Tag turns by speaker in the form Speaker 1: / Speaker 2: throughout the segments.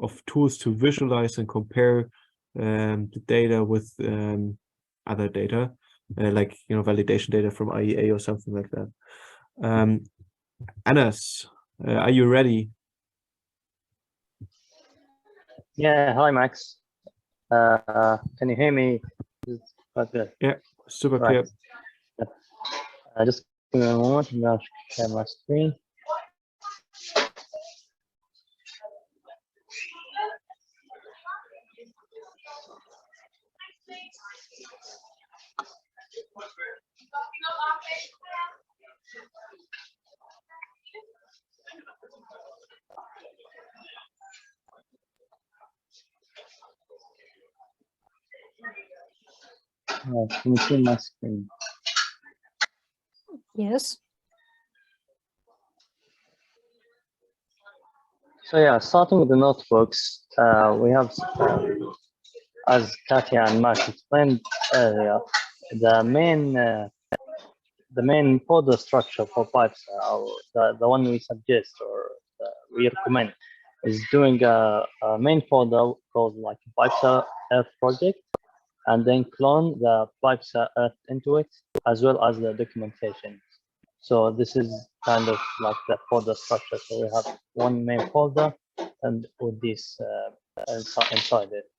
Speaker 1: of tools to visualize and compare the data with other data, like validation data from IEA or something like that. Anas, are you ready?
Speaker 2: Yeah, hi Max. Can you hear me? Good.
Speaker 1: Yeah, super clear.
Speaker 2: Just give me a moment. I'm going to share my screen. Can you see my screen?
Speaker 3: Yes.
Speaker 2: So yeah, starting with the notebooks, we have, as Katya and Max explained earlier, the main folder structure for PyPSA, or the one we suggest or we recommend, is doing a main folder called like PyPSA-Earth project, and then clone the PyPSA-Earth into it, as well as the documentation. So this is kind of like the folder structure. So we have one main folder and with this inside it.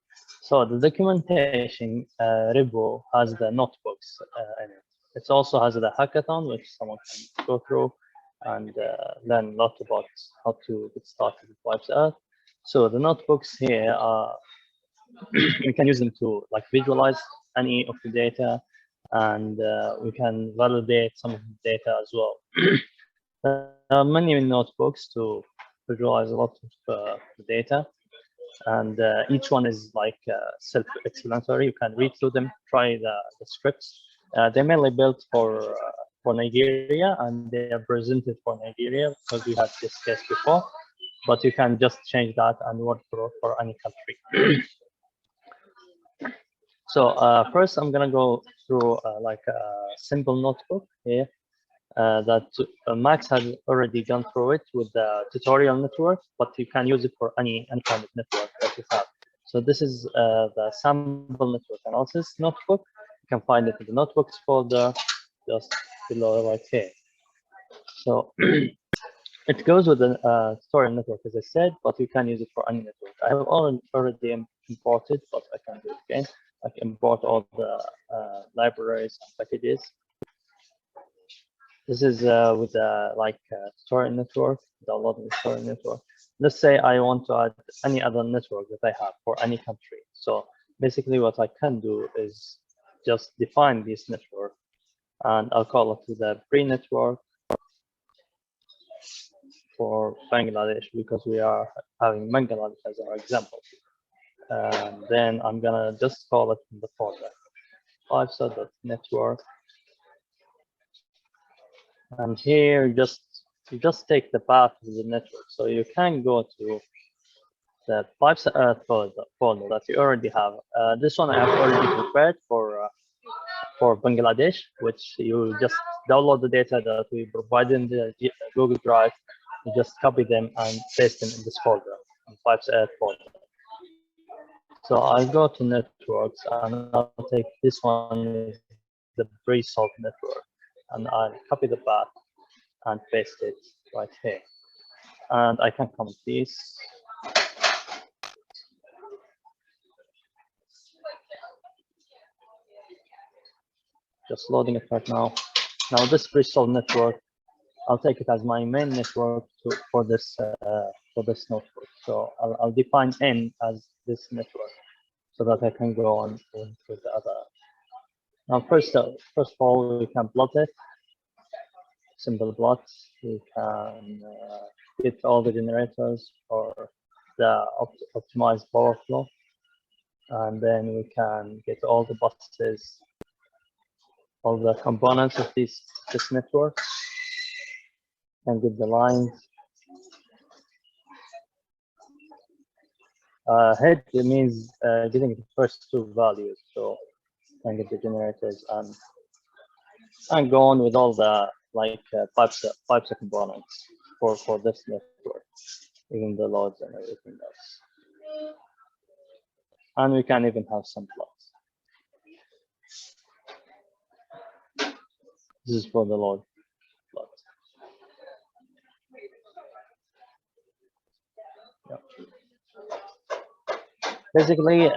Speaker 2: So the documentation repo has the notebooks in it. It also has the hackathon, which someone can go through and learn a lot about how to get started with PyPSA-Earth. So the notebooks here are we can use them to like visualize any of the data, and we can validate some of the data as well. There are many notebooks to visualize a lot of the data, and each one is like self-explanatory. You can read through them, try the scripts. They're mainly built for Nigeria, and they are presented for Nigeria because we had this case before, but you can just change that and work for any country. So first, I'm gonna go through like a simple notebook here that Max has already gone through it with the tutorial network, but you can use it for any kind of network that you have. So this is the sample network analysis notebook. You can find it in the notebooks folder just below right here. So it goes with the tutorial network, as I said, but you can use it for any network. I have already imported, but I can do it again. I can import all the libraries and packages. This is with like tutorial network, downloading the tutorial network. Let's say I want to add any other network that I have for any country. So basically what I can do is just define this network, and I'll call it the pre-network for Bangladesh, because we are having Bangladesh as our example. And then I'm gonna just call it in the folder PyPSA.network, and here you just take the path of the network. So you can go to the PyPSA-Earth folder that you already have. This one I have already prepared for Bangladesh, which you just download the data that we provide in the Google Drive. You just copy them and paste them in this folder, in PyPSA-Earth folder. So I'll go to networks, and I'll take this one, the pre-solved network, and I'll copy the path and paste it right here. And I can comment this. Just loading it right now. Now this pre-solved network, I'll take it as my main network for this notebook. So I'll define N as this network, so that I can go on with the other. Now first of all, we can plot it. Simple plots. We can get all the generators or the optimized power flow, and then we can get all the buses, all the components of this network, and get the lines. Head, it means getting the first two values, so can get the generators and go on with all the like PyPSA components for this network, even the loads and everything else. And we can even have some plots. This is for the load plot. Yeah. Basically,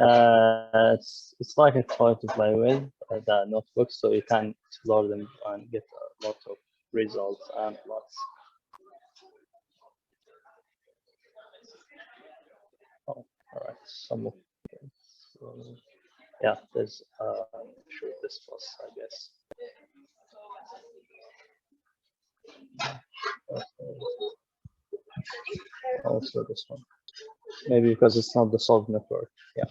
Speaker 2: it's like a toy to play with, the notebooks, so you can explore them and get a lot of results and plots. Oh, all right, some of yeah, there's sure this was, I guess. Also this one, maybe because it's not the solved network. Yeah.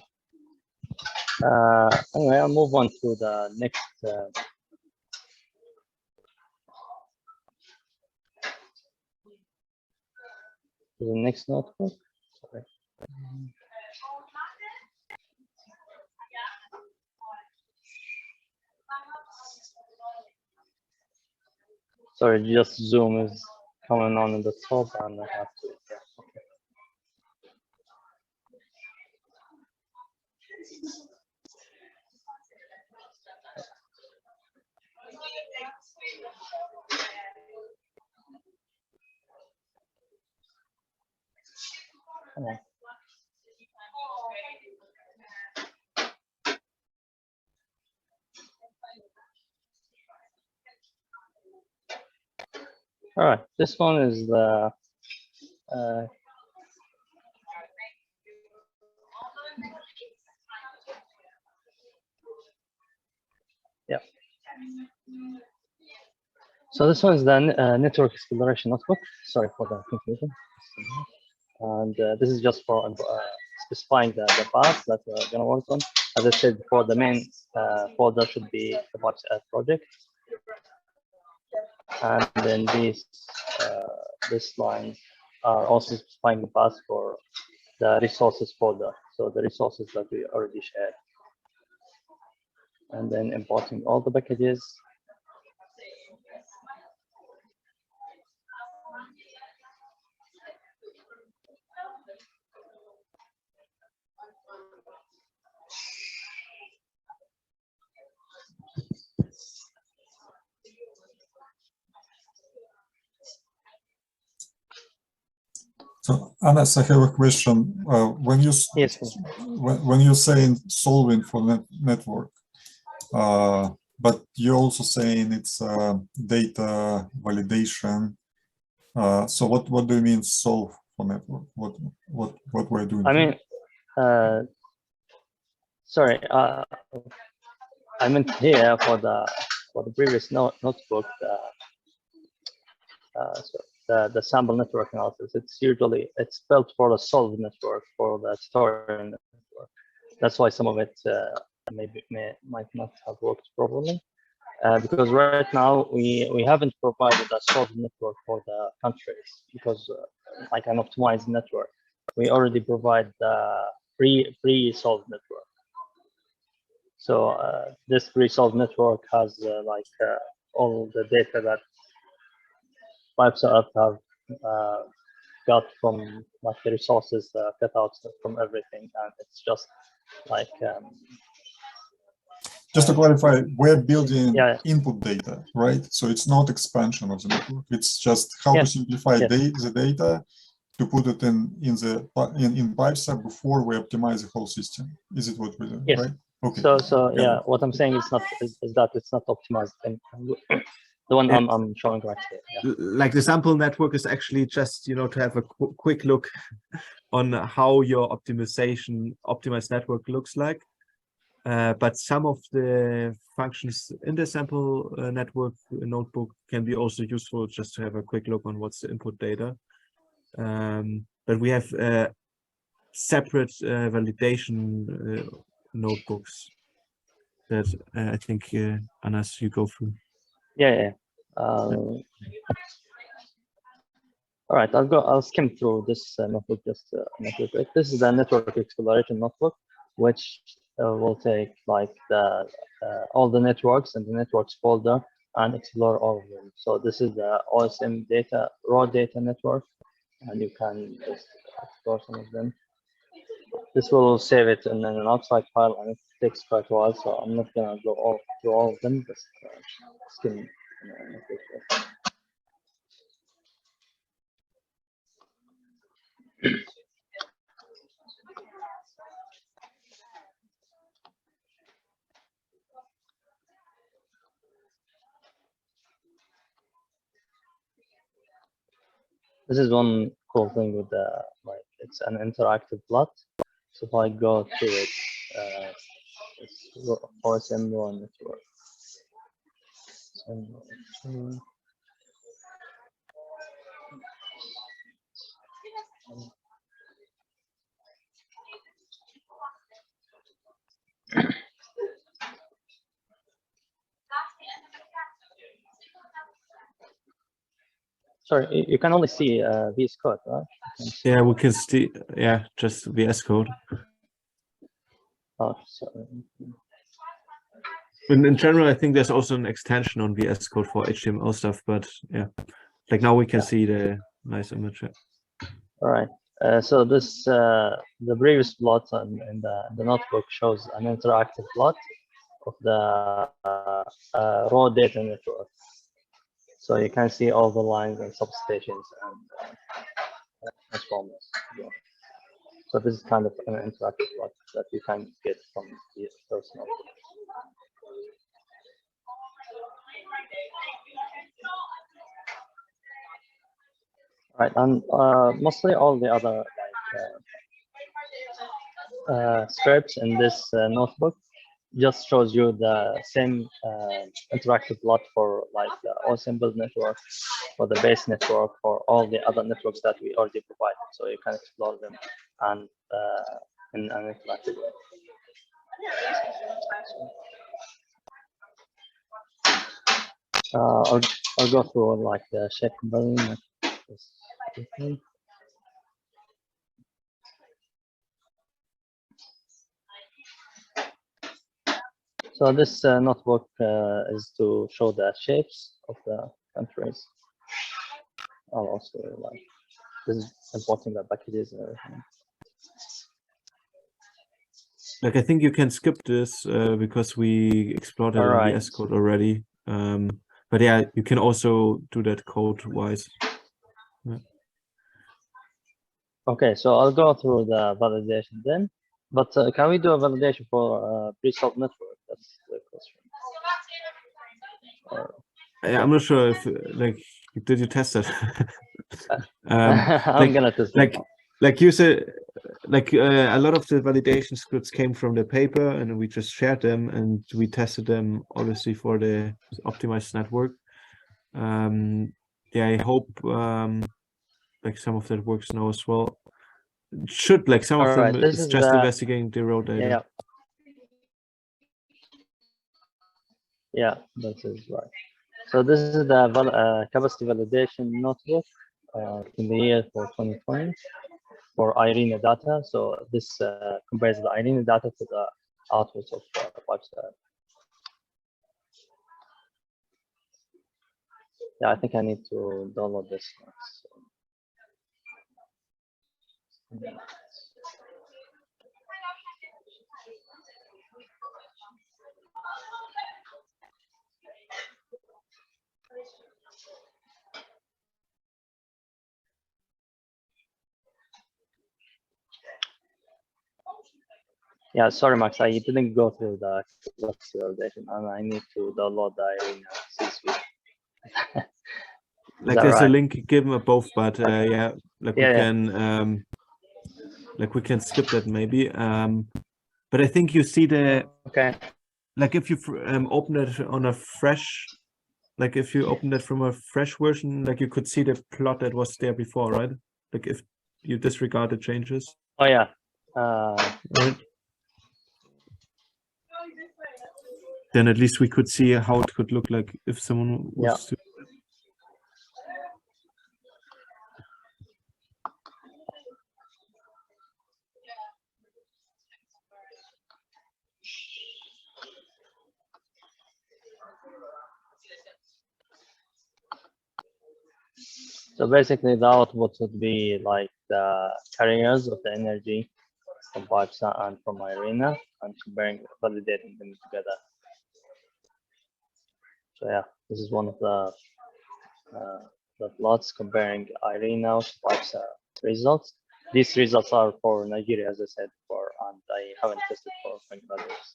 Speaker 2: Anyway, I'll move on to the next. To the next notebook. Sorry. Sorry, just Zoom is coming on in the top, and I have to. Yeah, okay. Come on. All right, this one is the yeah. So this one is the network exploration notebook. Sorry for the confusion. And this is just for specifying the path that we're going to work on. As I said before, the main folder should be the PyPSA-Earth project. And then these this line are also specifying the path for the resources folder. So the resources that we already shared. And then importing all the packages.
Speaker 3: So, Anas, I have a question. When you
Speaker 2: Yes.
Speaker 3: when you're saying solving for network, but you're also saying it's data validation. So what do you mean solve for network? What we're doing?
Speaker 2: I mean, sorry. I meant here for the previous notebook. So the sample network analysis, it's built for the solved network, for the tutorial network. That's why some of it might not have worked properly, because right now we haven't provided a solved network for the countries, because like an optimized network, we already provide the pre-solved network. So this pre-solved network has all the data that PyPSA-Earth have got from like the resources, cutouts from everything, and it's just like.
Speaker 3: Just to clarify, we're building
Speaker 2: yeah.
Speaker 3: input data, right? So it's not expansion of the network. It's just how to simplify the data to put it in PyPSA before we optimize the whole system. Is it what we're doing?
Speaker 2: Yes.
Speaker 3: Right? Okay.
Speaker 2: So yeah, what I'm saying is that it's not optimized. The one I'm showing right here. Yeah.
Speaker 1: Like the sample network is actually just, to have a quick look on how your optimized network looks like. But some of the functions in the sample network notebook can be also useful just to have a quick look on what's the input data. But we have separate validation notebooks that I think Anas, you go through.
Speaker 2: Yeah. All right, I'll skim through this notebook just quick. This is the network exploration notebook, which will take like all the networks and the networks folder and explore all of them. So this is the OSM data, raw data network, and you can just explore some of them. this will save it in an outside file, and it takes quite a while, so I'm not gonna go through all of them, just skim. This is one cool thing with the, like, it's an interactive plot. So if I go to it, it's OSM neural network. Sorry, you can only see VS Code, right?
Speaker 1: Yeah, we can see, yeah, just VS Code.
Speaker 2: Oh, sorry.
Speaker 1: In general, I think there's also an extension on VS Code for HTML stuff, but yeah, like now we can see the nice image.
Speaker 2: All right. So this the previous plot in the notebook shows an interactive plot of the raw data network. So you can see all the lines and substations and transformers. Yeah. So this is kind of an interactive plot that you can get from those notebooks. Right, and mostly all the other scripts in this notebook just shows you the same interactive plot for like the all-symbol network, for the base network, for all the other networks that we already provided. So you can explore them and in an interactive way. I'll go through like the shape component. So this notebook is to show the shapes of the countries. I'll also like this is importing the packages and everything.
Speaker 1: Like I think you can skip this because we explored it in VS Code already. But yeah, you can also do that code-wise. Yeah.
Speaker 2: Okay, so I'll go through the validation then. But can we do a validation for pre-solved network? That's the question.
Speaker 1: I'm not sure if like did you test it?
Speaker 2: I'm gonna test it.
Speaker 1: Like you said, like a lot of the validation scripts came from the paper, and we just shared them and we tested them obviously for the optimized network. Yeah, I hope like some of that works now as well. It should like some of them is just investigating the raw data.
Speaker 2: Yeah, that is right. So this is the capacity validation notebook in the year for 2020 for IRENA data. So this compares the IRENA data to the outputs of PyPSA. Yeah, I think I need to download this one. So. Yeah, sorry, Max, I didn't go through the validation, and I need to download the IRENA C-suite.
Speaker 1: Like there's a link given above, but yeah, like we can like we can skip that maybe. But I think you see the like if you open it on a fresh, like if you open it from a fresh version, like you could see the plot that was there before, right? Like if you disregard the changes.
Speaker 2: Oh yeah.
Speaker 1: Right. Then at least we could see how it could look like if someone was to.
Speaker 2: So basically the output would be like the carriers of the energy from PyPSA and from IRENA, and comparing, validating them together. So yeah, this is one of the plots comparing IRENA to PyPSA results. These results are for Nigeria, as I said before, and I haven't tested for Bangladesh.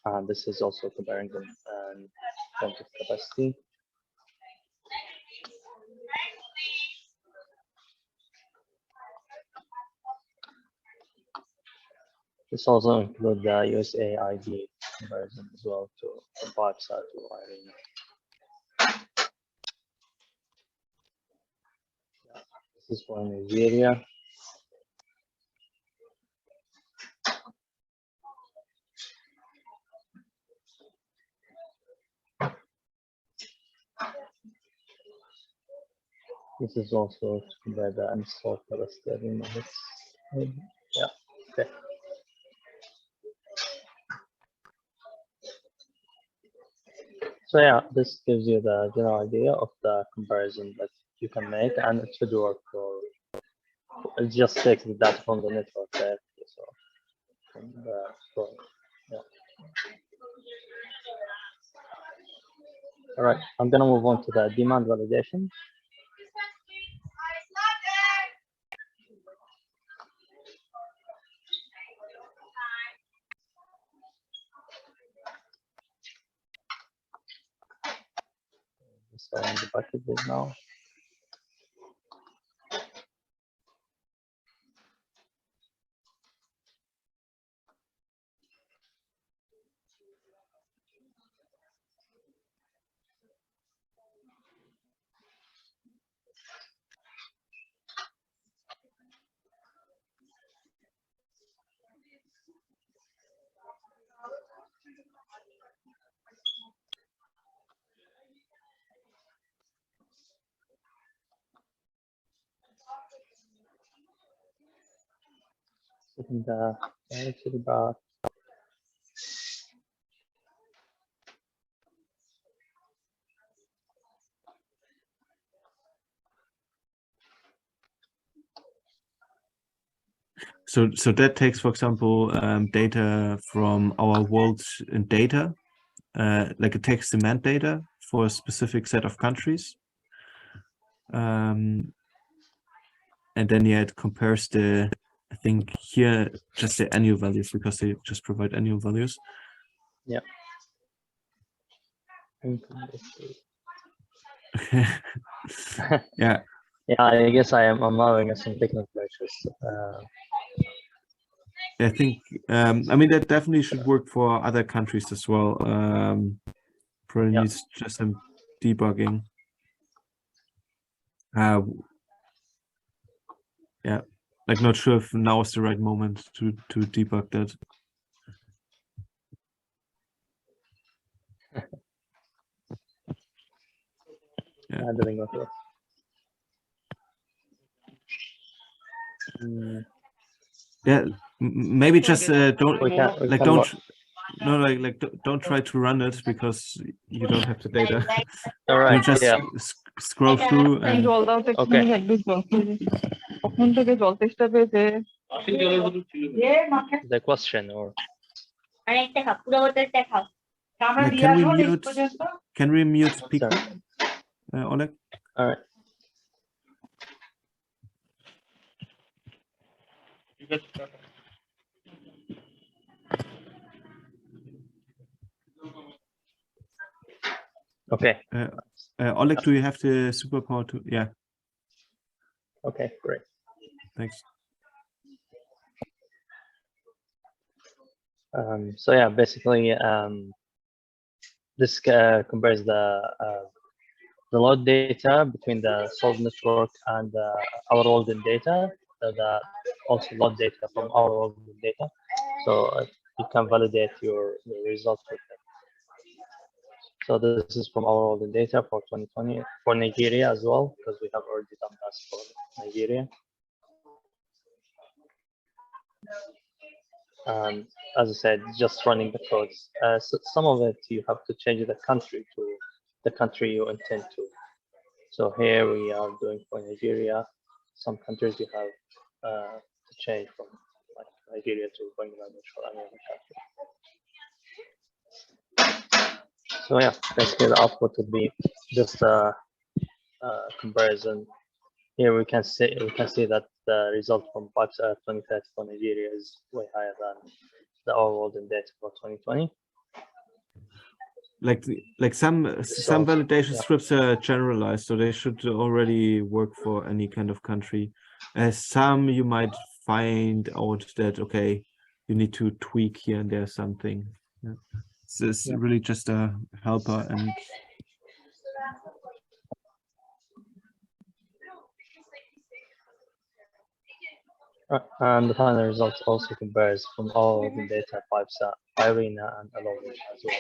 Speaker 2: And this is also comparing them in terms of capacity. This also includes the USAID comparison as well from PyPSA to IRENA. This is for Nigeria. This is also to compare the installed capacity. Yeah, okay. So yeah, this gives you the general idea of the comparison that you can make, and it should work for. It just takes the data from the network there. So from yeah. All right, I'm gonna move on to the demand validation. So in the bucket is now. In the bar.
Speaker 1: So that takes, for example, data from our world in data, like it takes demand data for a specific set of countries. And then yeah, it compares the, I think here just the annual values, because they just provide annual values.
Speaker 2: Yeah.
Speaker 1: Yeah.
Speaker 2: Yeah, I guess I'm having some technical issues.
Speaker 1: I think I mean that definitely should work for other countries as well. Probably needs just some debugging. Yeah, like not sure if now is the right moment to debug that. Yeah. Yeah, maybe just don't don't try to run it because you don't have the data.
Speaker 2: All right,
Speaker 1: just scroll through and
Speaker 2: okay. The question or
Speaker 1: can we mute people? Oleg?
Speaker 2: All right. Okay.
Speaker 1: Oleg, do you have the superpower to? Yeah.
Speaker 2: Okay, great.
Speaker 1: Thanks.
Speaker 2: So yeah, basically, this compares the load data between the solved network and our world in data. The also load data from our world in data. So you can validate your results with them. So this is from our world in data for 2020 for Nigeria as well, because we have already done that for Nigeria. And as I said, just running the codes. So some of it you have to change the country to the country you intend to. So here we are doing for Nigeria. Some countries you have to change from like Nigeria to Bangladesh or any other country. So yeah, basically the output would be just a comparison. Here we can see that the result from PyPSA 2030 for Nigeria is way higher than the overall data for 2020.
Speaker 1: Like some validation
Speaker 2: yeah.
Speaker 1: scripts are generalized, so they should already work for any kind of country. Some you might find out that okay, you need to tweak here and there something. Yeah. So it's really just a helper and.
Speaker 2: And the final results also compares from all of the data PyPSA, Irina, and Alone as well.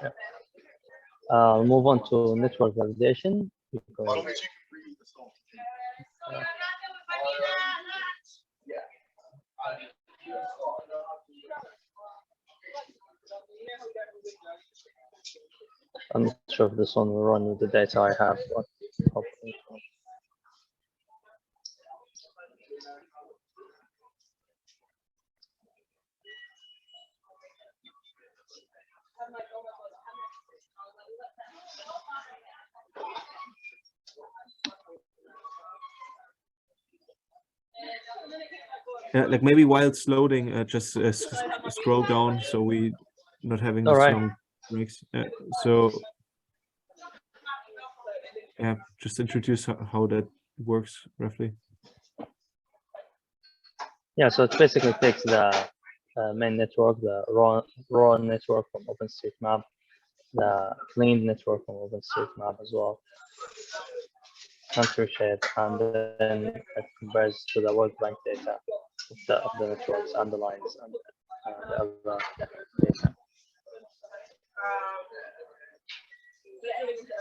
Speaker 2: Yeah. I'll move on to network validation. I'm not sure if this one will run with the data I have.
Speaker 1: Like maybe while it's loading, just scroll down so we not having this long breaks. So yeah, just introduce how that works roughly.
Speaker 2: Yeah, so it basically takes the main network, the raw network from OpenStreetMap, the cleaned network from OpenStreetMap as well, country shape, and then it compares to the World Bank data of the networks and the lines and the other data.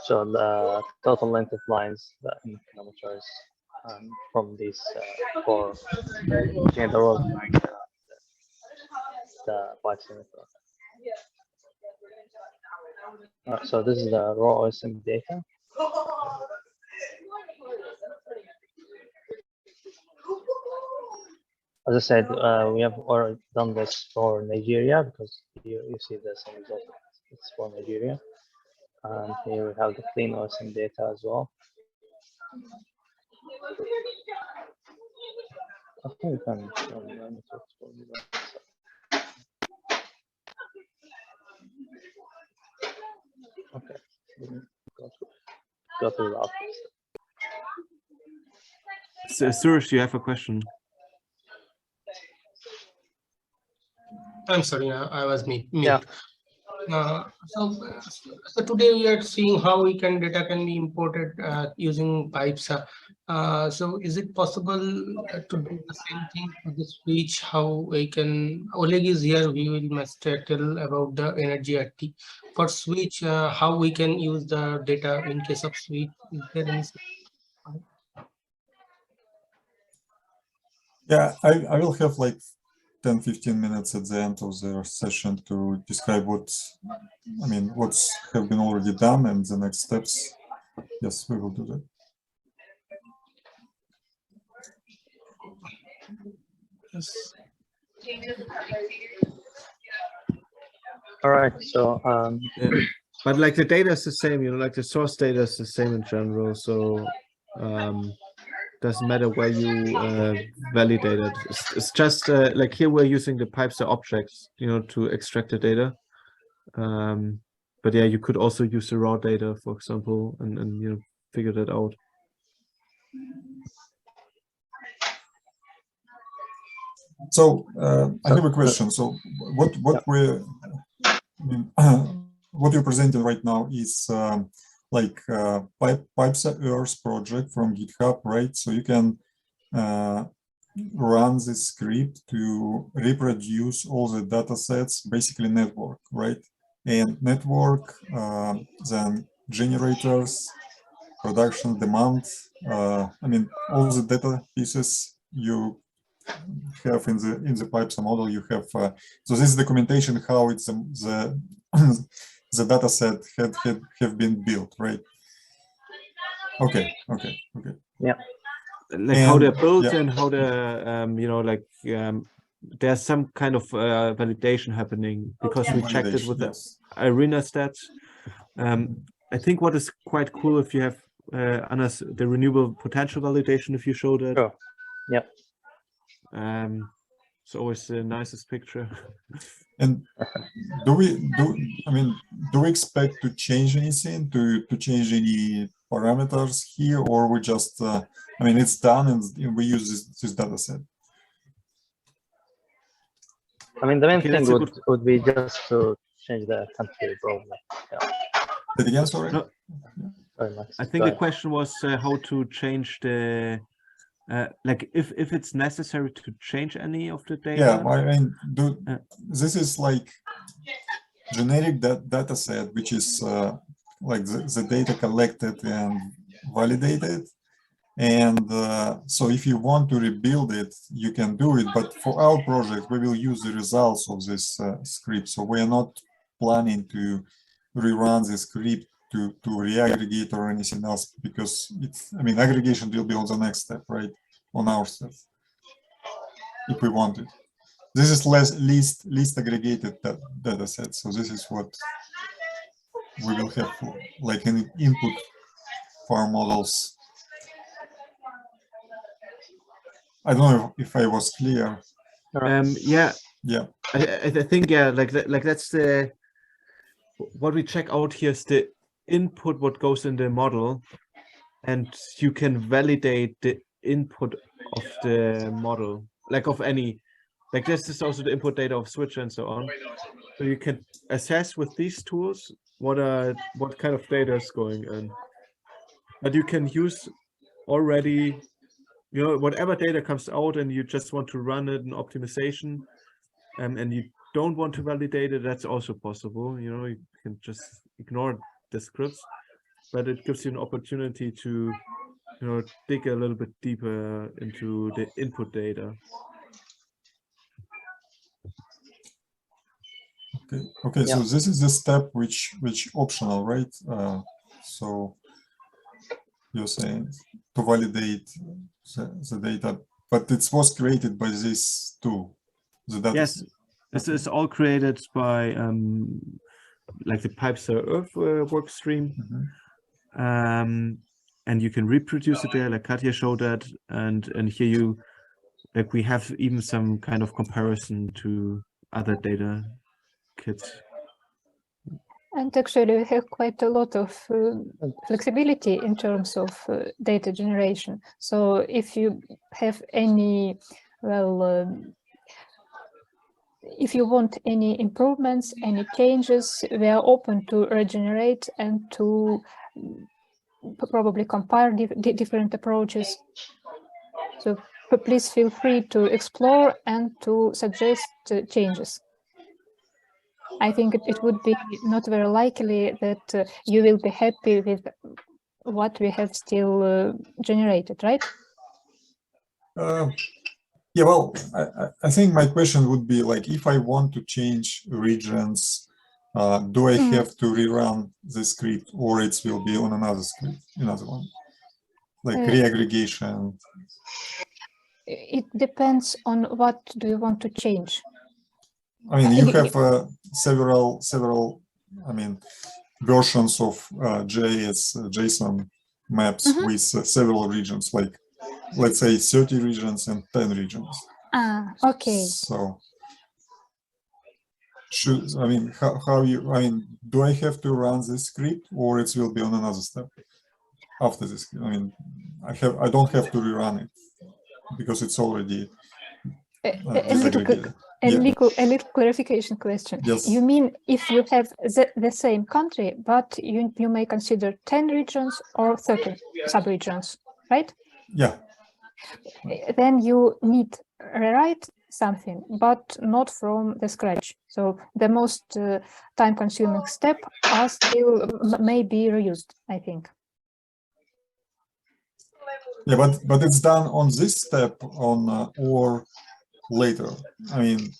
Speaker 2: So the total length of lines, in kilometers, from these four between the World Bank and the PyPSA network. So this is the raw OSM data. As I said, we have already done this for Nigeria because you see the same result. It's for Nigeria. And here we have the clean OSM data as well. I think we can okay. Go through the options.
Speaker 1: So, Suresh, you have a question?
Speaker 4: I'm sorry, I was mute.
Speaker 2: Yeah.
Speaker 4: So today we are seeing how data can be imported using PyPSA. So is it possible to do the same thing for the switch? How we can? Oleg is here. We will must tell about the energy RT for switch. How we can use the data in case of switch? Is there any?
Speaker 3: Yeah, I will have like 10-15 minutes at the end of the session to describe what's have been already done and the next steps. Yes, we will do that.
Speaker 4: Yes.
Speaker 2: All right. So
Speaker 1: yeah. But like the data is the same, like the source data is the same in general. So doesn't matter where you validate it. It's just like here we're using the PyPSA objects, to extract the data. But yeah, you could also use the raw data, for example, and figure that out.
Speaker 3: So I have a question. So what you're presenting right now is like PyPSA-Earth project from GitHub, right? So you can run this script to reproduce all the data sets, basically network, right? And network, then generators, production, demand, all the data pieces you have in the PyPSA model. You have so this is documentation how it's the the data set have been built, right? Okay.
Speaker 2: Yeah.
Speaker 1: Like how they're built
Speaker 3: yeah.
Speaker 1: and how they're you know, like there's some kind of validation happening because we checked it with the
Speaker 3: Yes.
Speaker 1: arena stats. I think what is quite cool if you have Anas, the renewable potential validation, if you show that.
Speaker 2: Sure. Yep.
Speaker 1: It's always the nicest picture.
Speaker 3: And do we expect to change anything, to change any parameters here, or we just I mean, it's done and we use this data set?
Speaker 2: I mean, the main
Speaker 1: Okay,
Speaker 2: thing
Speaker 1: that's
Speaker 2: would be just to change the country probably. Yeah.
Speaker 3: Say it again, sorry.
Speaker 1: No,
Speaker 2: Very nice.
Speaker 1: I think
Speaker 2: Go
Speaker 1: the
Speaker 2: ahead.
Speaker 1: question was how to change the like if it's necessary to change any of the data.
Speaker 3: Yeah, I mean, this is like generic data set, which is like the data collected and validated. And so if you want to rebuild it, you can do it. But for our project, we will use the results of this script. So we are not planning to rerun the script to re-aggregate or anything else, because it's, I mean, aggregation will be on the next step, right? On our step, if we want it. This is least aggregated data set. So this is what we will have for, like an input for our models. I don't know if I was clear.
Speaker 1: Yeah.
Speaker 3: Yeah.
Speaker 1: I think yeah, like that's the what we check out here is the input what goes in the model, and you can validate the input of the model, like of any, like this is also the input data of switch and so on. So you can assess with these tools what kind of data is going in. But you can use already, you know, whatever data comes out and you just want to run it in optimization, and you don't want to validate it, that's also possible. You know, you can just ignore the scripts, but it gives you an opportunity to, you know, dig a little bit deeper into the input data.
Speaker 3: Okay.
Speaker 2: Yeah.
Speaker 3: So this is the step which optional, right? So you're saying to validate the data, but it was created by this tool, the data.
Speaker 1: Yes, this is all created by like the PyPSA-Earth work stream. And you can reproduce it there, like Katja showed that, and here you, like we have even some kind of comparison to other data kits.
Speaker 5: And actually, we have quite a lot of flexibility in terms of data generation. So if you have any, well, if you want any improvements, any changes, we are open to regenerate and to probably compare different approaches. So please feel free to explore and to suggest changes. I think it would be not very likely that you will be happy with what we have still generated, right?
Speaker 3: Yeah, well, I think my question would be like, if I want to change regions, do I have to rerun the script, or it will be on another script, another one, like re-aggregation?
Speaker 5: It depends on what do you want to change.
Speaker 3: I mean, you have several, I mean, versions of JSON maps with several regions, like let's say 30 regions and 10 regions.
Speaker 5: Ah, okay.
Speaker 3: So, I mean, I mean, do I have to run this script, or it will be on another step after this? I mean, I don't have to rerun it because it's already
Speaker 5: a little clarification question.
Speaker 3: Yes.
Speaker 5: You mean if you have the same country, but you may consider 10 regions or 30 subregions, right?
Speaker 3: Yeah.
Speaker 5: Then you need rewrite something, but not from the scratch. So the most time-consuming step are still may be reused, I think.
Speaker 3: Yeah, but it's done on this step or later. I mean,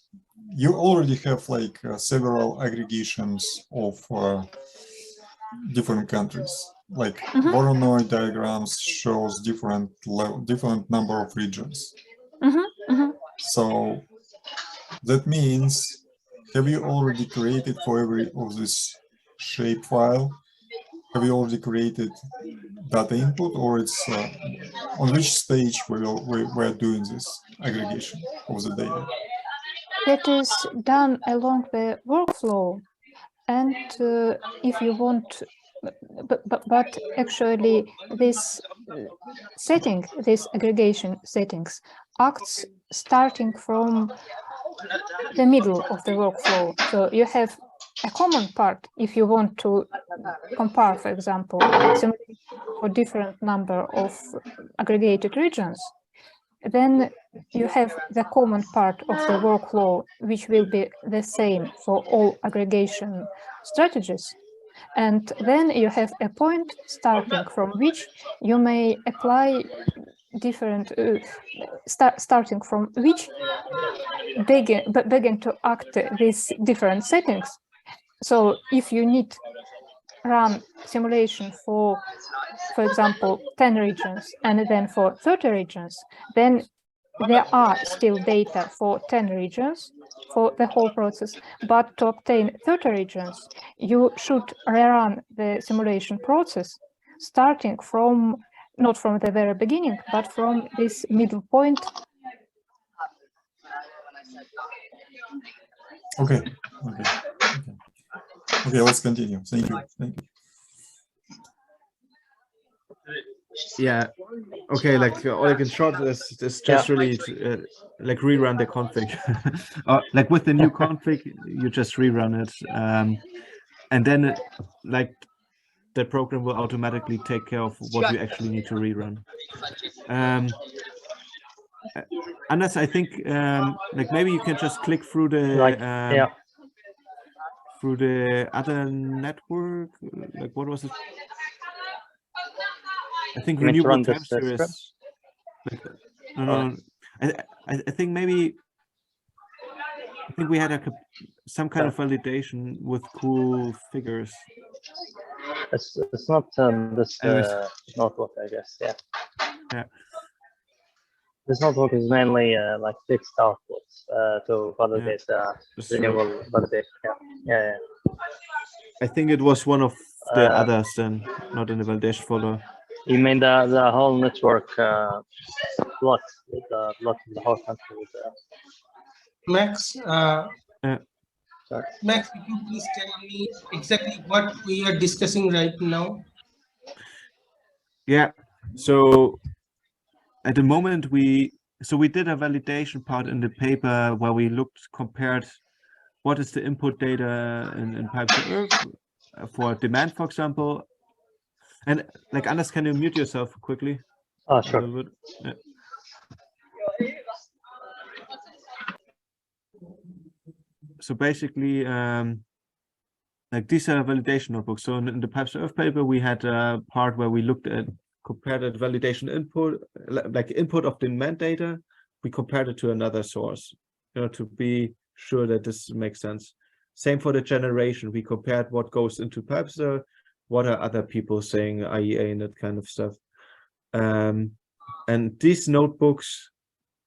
Speaker 3: you already have like several aggregations of different countries. like Voronoi diagrams shows different number of regions. So that means, have you already created for every of this shape file? Have you already created data input, or it's on which stage we're doing this aggregation of the data?
Speaker 5: That is done along the workflow, and if you want, but actually this this aggregation settings acts starting from the middle of the workflow. So you have a common part if you want to compare, for example, for different number of aggregated regions. Then you have the common part of the workflow, which will be the same for all aggregation strategies. And then you have a point starting from which you may apply different, starting from which begin to act these different settings. So if you need run simulation for example, 10 regions and then for 30 regions, then there are still data for 10 regions for the whole process, but to obtain 30 regions, you should rerun the simulation process starting from, not from the very beginning, but from this middle point.
Speaker 3: Okay, let's continue. Thank you.
Speaker 1: Yeah. Okay. Like Oleg, in short, is just really like rerun the config, like with the new config, you just rerun it, and then like the program will automatically take care of what you actually need to rerun. Anas, I think like maybe you can just click through the through the other network. Like what was it? I think Renewable time series. Like, no. I think maybe. I think we had some kind of validation with cool figures.
Speaker 2: It's not this notebook, I guess. Yeah. This notebook is mainly like fixed outputs to validate renewable validation. Yeah.
Speaker 1: I think it was one of the others then, not in the validation folder.
Speaker 2: You mean the whole network plot with the plot of the whole country with
Speaker 4: Max, Max, could you please tell me exactly what we are discussing right now?
Speaker 1: Yeah, so at the moment we did a validation part in the paper where we compared what is the input data in PyPSA-Earth for demand, for example. And like, Anas, can you mute yourself quickly?
Speaker 2: Oh, sure.
Speaker 1: Yeah. So basically, like these are validation notebooks. So in the PyPSA-Earth paper, we had a part where we compared the validation input, like input of demand data. We compared it to another source, to be sure that this makes sense. Same for the generation. We compared what goes into PyPSA, what are other people saying, IEA and that kind of stuff. And these notebooks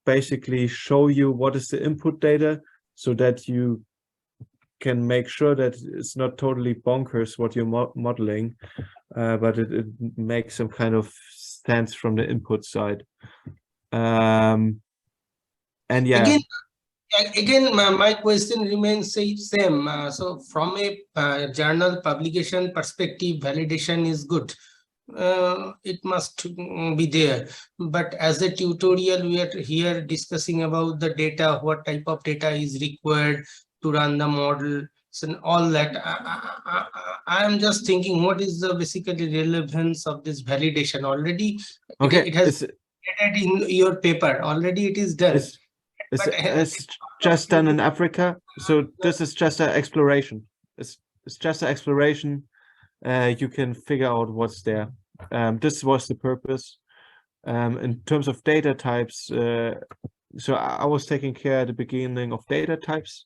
Speaker 1: basically show you what is the input data so that you can make sure that it's not totally bonkers what you're modeling, but it makes some kind of sense from the input side. And yeah.
Speaker 4: Again, my question remains same. So from a journal publication perspective, validation is good. It must be there. But as a tutorial, we are here discussing about the data, what type of data is required to run the model, so all that. I am just thinking, what is the basically relevance of this validation? Already, it has added in your paper. Already, it is done.
Speaker 1: It's just done in Africa, so this is just an exploration. It's just an exploration. You can figure out what's there. This was the purpose. In terms of data types, so I was taking care at the beginning of data types.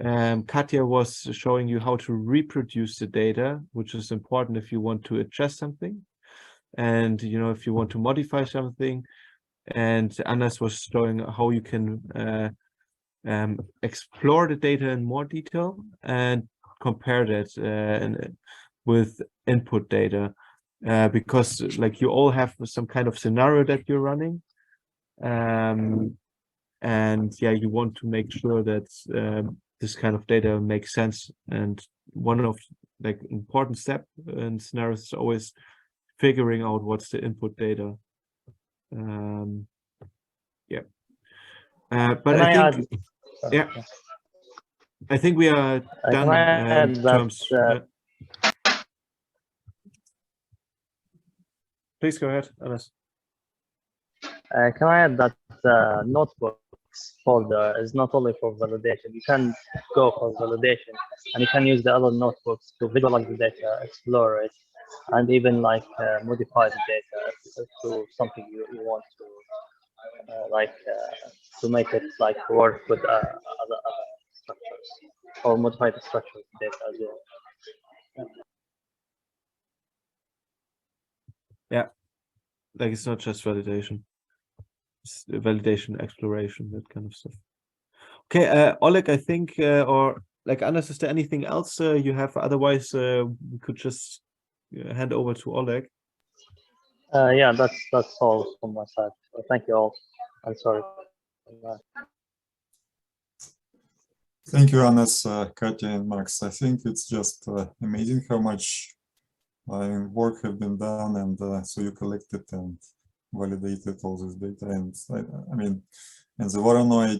Speaker 1: Katya was showing you how to reproduce the data, which is important if you want to adjust something, and if you want to modify something. And Anas was showing how you can explore the data in more detail and compare that with input data, because like you all have some kind of scenario that you're running, and yeah, you want to make sure that this kind of data makes sense. And one of like important step in scenarios is always figuring out what's the input data. Yeah, but I think yeah, I think we are done in terms. Please go ahead, Anas.
Speaker 2: Can I add that the notebooks folder is not only for validation. You can go for validation, and you can use the other notebooks to visualize the data, explore it, and even like modify the data to something you want to to make it like work with other structures, or modify the structure of the data as well.
Speaker 1: Yeah, like it's not just validation. Validation, exploration, that kind of stuff. Okay, Oleg, I think, or like Anas, is there anything else you have? Otherwise, we could just hand over to Oleg.
Speaker 2: Yeah, that's all from my side. So thank you all. I'm sorry.
Speaker 3: Thank you, Anas, Katya, and Max. I think it's just amazing how much work have been done, and so you collected and validated all this data. And I mean, and the Voronoi